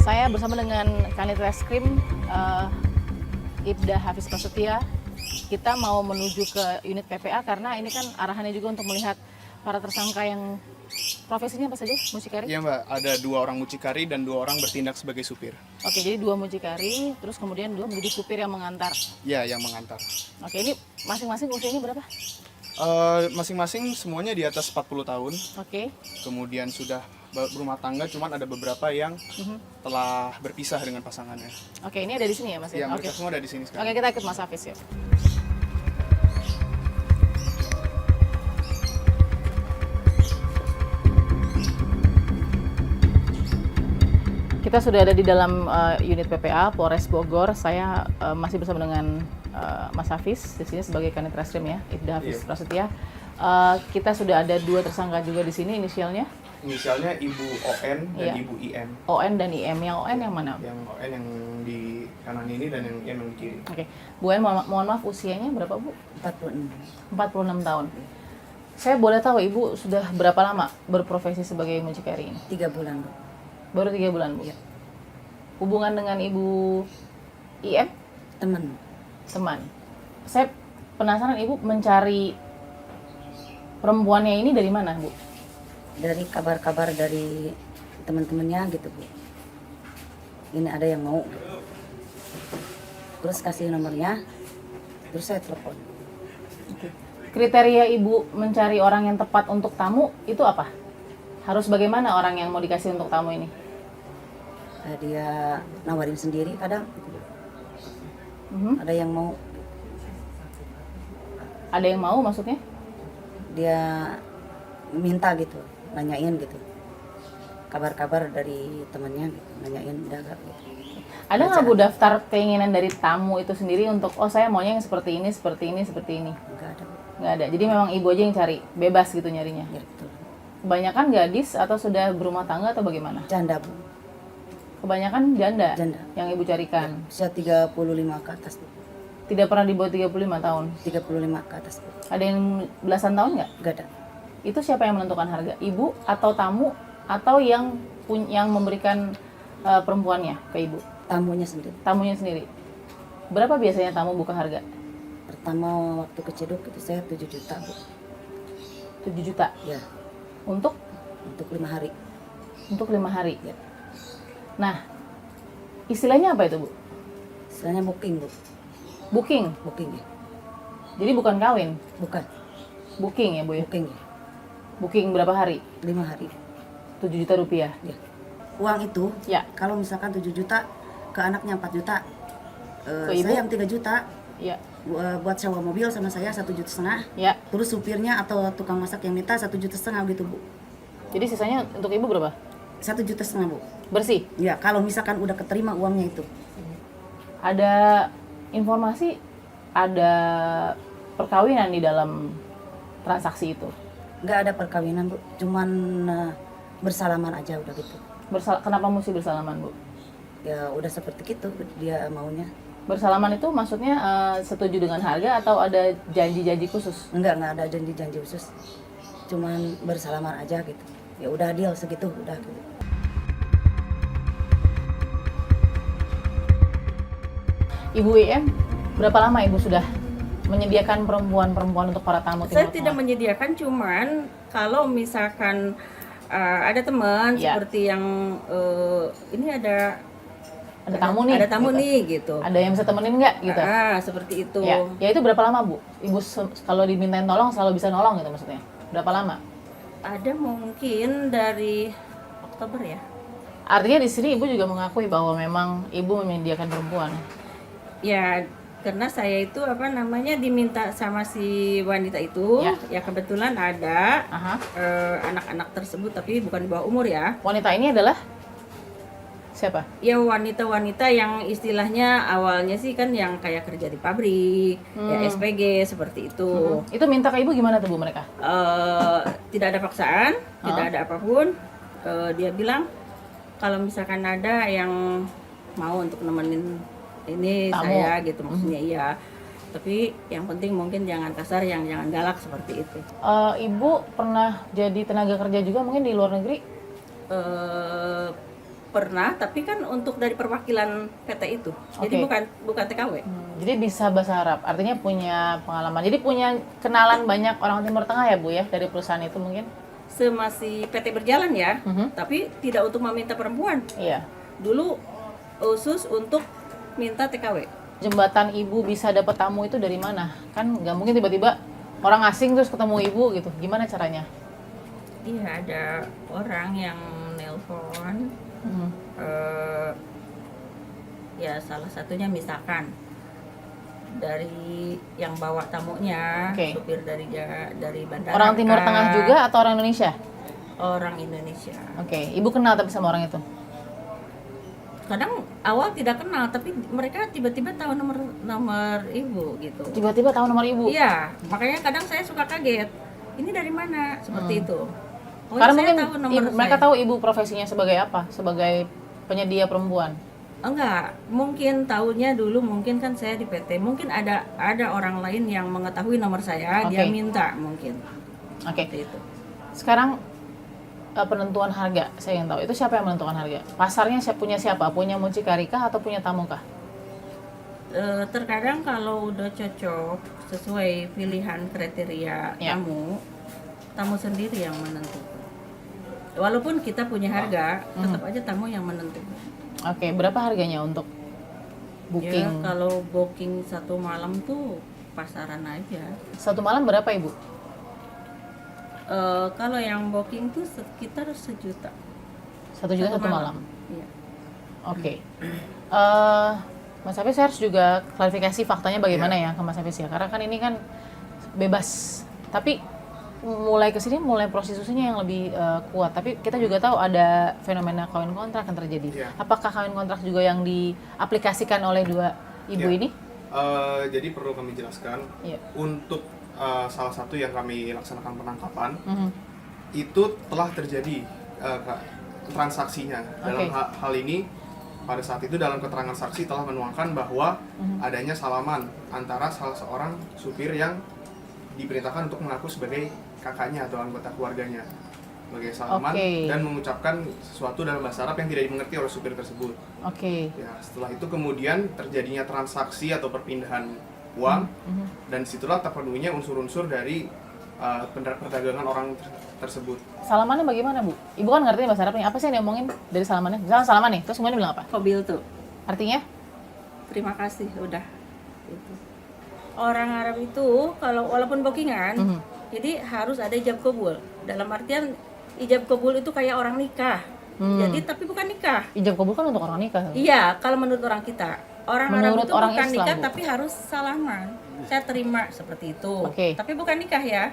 Saya bersama dengan Kanit Reskrim Ibda Hafiz Prasetya. Kita mau menuju ke unit PPA karena ini kan arahannya juga untuk melihat para tersangka yang profesinya apa saja, mucikari? Iya Mbak, ada 2 orang mucikari dan 2 orang bertindak sebagai supir. Oke, jadi 2 mucikari, terus kemudian 2 menjadi supir yang mengantar. Ya, yang mengantar. Oke, ini masing-masing usianya berapa? Masing-masing semuanya di atas 40 tahun. Oke. Kemudian sudah berumah tangga, cuman ada beberapa yang telah berpisah dengan pasangannya. Oke, ini ada di sini ya Mas? Ya, Oke. mereka semua ada di sini sekarang. Oke, kita ikut Mas Hafiz ya. Kita sudah ada di dalam unit PPA Polres Bogor. Saya masih bersama dengan Mas Hafiz di sini sebagai Kanit Reskrim ya, Ibda Hafiz Prasetya. Kita sudah ada 2 tersangka juga di sini inisialnya. Inisialnya Ibu ON dan Ibu IM. ON dan IM. Yang ON yang mana? Yang ON yang di kanan ini dan yang IM yang di kiri. Oke. Bu En, mohon maaf usianya berapa Bu? 46. 46 tahun. Saya boleh tahu Ibu sudah berapa lama berprofesi sebagai mucikari ini? 3 bulan, Bu. Baru 3 bulan Bu? Iya. Hubungan dengan Ibu IM? Teman. Teman. Saya penasaran Ibu mencari perempuannya ini dari mana Bu? Dari kabar-kabar dari teman-temannya gitu, Bu. Ini ada yang mau. Terus kasih nomornya. Terus saya telepon. Kriteria Ibu mencari orang yang tepat untuk tamu itu apa? Harus bagaimana orang yang mau dikasih untuk tamu ini? Dia nawarin sendiri kadang. Ada yang mau. Ada yang mau maksudnya? Dia minta gitu, nanyain gitu. Kabar-kabar dari temannya gitu, nanyain udah gak gitu. Ada nggak Bu daftar keinginan dari tamu itu sendiri untuk saya maunya yang seperti ini, seperti ini, seperti ini? Enggak ada, Bu. Nggak ada. Jadi memang Ibu aja yang cari, bebas gitu nyarinya. Ya, betul. Kebanyakan gadis atau sudah berumah tangga atau bagaimana? Janda, Bu. Kebanyakan janda, Janda. yang Ibu carikan. Usia 35 ke atas, Bu. Tidak pernah di bawah 35 tahun. 35 ke atas, Bu. Ada yang belasan tahun nggak? Enggak ada. Itu siapa yang menentukan harga? Ibu atau tamu atau yang memberikan perempuannya ke Ibu? Tamunya sendiri. Tamunya sendiri. Berapa biasanya tamu buka harga? Pertama waktu ke Ceduk itu saya 7 juta, Bu. 7 juta. Ya, Untuk untuk 5 hari. 5 hari. Ya. Nah, istilahnya apa itu Bu? Istilahnya booking, Bu. Booking. Booking ya. Jadi bukan kawin. Bukan, Booking ya Bu ya? booking ya. Booking berapa hari? 5 hari. 7 juta rupiah. Ya. Uang itu, Ya. kalau misalkan 7 juta, ke anaknya 4 juta. Ke ibu? Saya yang 3 juta, Ya. buat sewa mobil sama saya 1,5 juta. Ya. Terus supirnya atau tukang masak yang minta 1,5 juta gitu, Bu. Jadi sisanya untuk Ibu berapa? 1,5 juta, Bu. Bersih. Ya, kalau misalkan udah keterima uangnya itu. Ada informasi ada perkawinan di dalam transaksi itu. Nggak ada perkawinan, Bu. Cuman bersalaman aja udah gitu. Kenapa mesti bersalaman Bu? Ya udah seperti itu dia maunya. Bersalaman itu maksudnya setuju dengan harga atau ada janji-janji khusus? Enggak ada janji-janji khusus. Cuman bersalaman aja gitu. Ya udah deal segitu udah gitu. Ibu IM, berapa lama Ibu sudah menyediakan perempuan-perempuan untuk para tamu? Saya tidak menyediakan, cuman kalau misalkan ada teman Ya. seperti yang ini ada tamu nih. ada tamu gitu. nih gitu. Ada yang bisa temenin nggak gitu? Seperti itu. Ya itu berapa lama Bu? Ibu kalau dimintain tolong selalu bisa nolong gitu maksudnya? Berapa lama? Ada mungkin dari Oktober ya. Artinya di sini Ibu juga mengakui bahwa memang Ibu menyediakan perempuan. Ya, karena saya itu diminta sama si wanita itu. Ya. Ya kebetulan ada Aha. anak-anak tersebut tapi bukan di bawah umur ya. Wanita ini adalah siapa? Ya wanita-wanita yang istilahnya awalnya sih kan yang kayak kerja di pabrik, ya SPG seperti itu. Itu minta ke Ibu gimana tuh Bu mereka? Tidak ada paksaan, tidak ada apapun. Dia bilang kalau misalkan ada yang mau untuk nemenin ini Tamu. saya gitu maksudnya iya. Tapi yang penting mungkin jangan kasar, jangan galak seperti itu. Ibu pernah jadi tenaga kerja juga mungkin di luar negeri? pernah, tapi kan untuk dari perwakilan PT itu. Jadi Oke. bukan TKW. Jadi bisa bahasa Arab, artinya punya pengalaman. Jadi punya kenalan banyak orang Timur Tengah ya Bu ya dari perusahaan itu mungkin? Semasih PT berjalan ya, Mhm. tapi tidak untuk meminta perempuan. Iya. Dulu khusus untuk minta TKW. Jembatan Ibu bisa dapat tamu itu dari mana? Kan nggak mungkin tiba-tiba orang asing terus ketemu Ibu gitu. Gimana caranya? Iya, ada orang yang nelpon. Mhm. Ya salah satunya misalkan dari yang bawa tamunya, Oke. supir dari bandara. Orang Timur kah? Tengah juga atau orang Indonesia? Orang Indonesia. Oke, Ibu kenal tapi sama orang itu? Kadang awal tidak kenal, tapi mereka tiba-tiba tahu nomor ibu gitu. Tiba-tiba tahu nomor Ibu? Iya, makanya kadang saya suka kaget. Ini dari mana? Seperti itu. Oh, Karena saya mungkin tahu nomor mereka saya. tahu Ibu profesinya sebagai apa? Sebagai penyedia perempuan. Enggak, mungkin tahunya dulu mungkin kan saya di PT. Mungkin ada orang lain yang mengetahui nomor saya, dia Oke. minta mungkin. Oke. Seperti itu. Sekarang penentuan harga, saya yang tahu. Itu siapa yang menentukan harga? Pasarnya punya siapa? Punya mucikari kah atau punya tamu kah? Terkadang kalau udah cocok sesuai pilihan kriteria Ya. tamu sendiri yang menentukan. Walaupun kita punya harga, tetap aja tamu yang menentukan. Oke, berapa harganya untuk Ya, booking? kalau booking satu malam tuh pasaran aja. Satu malam berapa Ibu? Kalau yang booking tuh sekitar 1 juta. 1 juta satu malam. Iya. Oke. Mas Hafiz, saya harus juga klarifikasi faktanya bagaimana ya ke Mas Hafiz ya. Karena kan ini kan bebas. Tapi mulai kesini mulai prostitusinya yang lebih kuat. Tapi kita juga tahu ada fenomena kawin kontrak yang terjadi. Iya. Apakah kawin kontrak juga yang diaplikasikan oleh dua ibu Iya. ini? Jadi perlu kami jelaskan Iya. untuk salah satu yang kami laksanakan penangkapan Mhm. itu telah terjadi transaksinya. Dalam Oke. hal ini pada saat itu dalam keterangan saksi telah menuangkan bahwa adanya salaman antara salah seorang supir yang diperintahkan untuk mengaku sebagai kakaknya atau anggota keluarganya sebagai salaman Oke. dan mengucapkan sesuatu dalam bahasa Arab yang tidak dimengerti oleh supir tersebut. Oke. Ya, setelah itu kemudian terjadinya transaksi atau perpindahan uang dan disitulah terpenuhinya unsur-unsur dari perdagangan orang tersebut. Salamannya bagaimana Bu? Ibu kan ngerti bahasa Arabnya. Apa sih yang diomongin dari salamannya? Misalnya salaman nih, terus kemudian bilang apa? Kobil tuh. Artinya? Terima kasih, udah. Gitu. Orang Arab itu kalau walaupun bookingan, Mhm. jadi harus ada ijab kabul. Dalam artian ijab kabul itu kayak orang nikah. Jadi tapi bukan nikah. Ijab kabul kan untuk orang nikah. Iya, kalau menurut orang kita. Orang Menurut Arab itu orang bukan Islam, nikah Bu. tapi harus salaman. Saya terima seperti itu. Oke. Tapi bukan nikah ya.